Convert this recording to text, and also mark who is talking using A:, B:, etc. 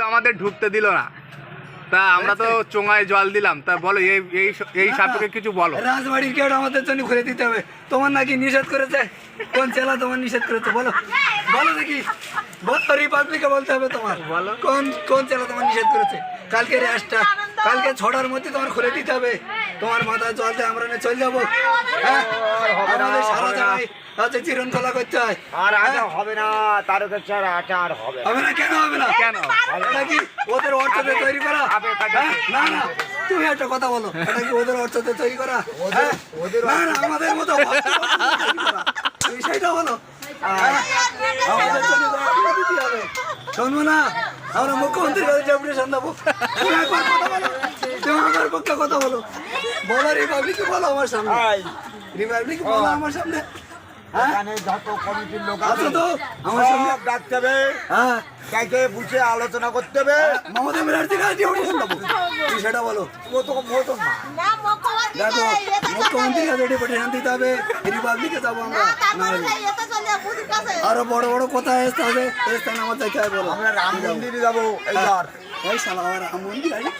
A: আমাদের ঢুকতে দিল না, তা আমরা তো চোঙায় জল দিলাম। তা বলো এই সাপেক্ষে কিছু বলো।
B: রাজবাড়ির গেট আমাদের জন্য খুলে দিতে হবে। তোমার নাকি নিষেধ করেছে? কোন জেলা তোমার নিষেধ করেছে বলো? বলো দেখি, রিপাবলিকে বলতে হবে তোমার।
A: বলো।
B: কোন জেলা তোমার নিষেধ করেছে? কালকে রেস্টটা, কালকে 6টার মধ্যে তোমার খুলে দিতে হবে। তোমার মাথায় জল দিয়ে আমরা নিয়ে চলে যাবো। হ্যাঁ, আমাদের সারা জায়গায় হচ্ছে চিরন খোলা করতে হয়।
C: আর আটা হবে না, তারকেশ্বর আটা আর হবে
B: হবে না? কেন হবে না?
A: কেন?
B: এটা কি ওদের অর্থতে তৈরি করা? হ্যাঁ? না না, তুমি একটা কথা বলো, এটা কি ওদের অর্থতে তৈরি করা? হ্যাঁ? না না, আমাদের মতো তৈরি করা। তুমি সেটা বলো। হ্যাঁ? আমাদের জন্য তোমার দিতে হবে। শুনবো না, আমরা মুখ্যমন্ত্রীর কাছে ডেপুটেশন দেবো। তুমি একবার কথা বলো, তুমি আমার পক্ষে কথা বলো। বলো রিপাবলিক বলো আমার সামনে, রিপাবলিক বলো আমার সামনে।
C: এখানে যত কমিটির লোক
B: আছো
C: আছে
B: তো আমার সামনে?
C: সব ডাকতে হবে,
B: হ্যাঁ,
C: তাকে বুঝে আলোচনা করতে হবে।
B: মমতা ব্যানার্জির কাছে ডেপুটেশন দেবো। তুমি সেটা বলো।
C: মতো না
B: দেখো, মুখ্যমন্ত্রীর কাছে ডেপুটেশন দিতে হবে, রিপাবলিকে যাবো আমরা। আরো বড় বড় কথা আসতে হবে, স্থান আমার দেখতে হবে। বলো
C: আমরা রাম মন্দিরে যাবো এইবার।
B: এই শালা আমার রাম মন্দির আছে।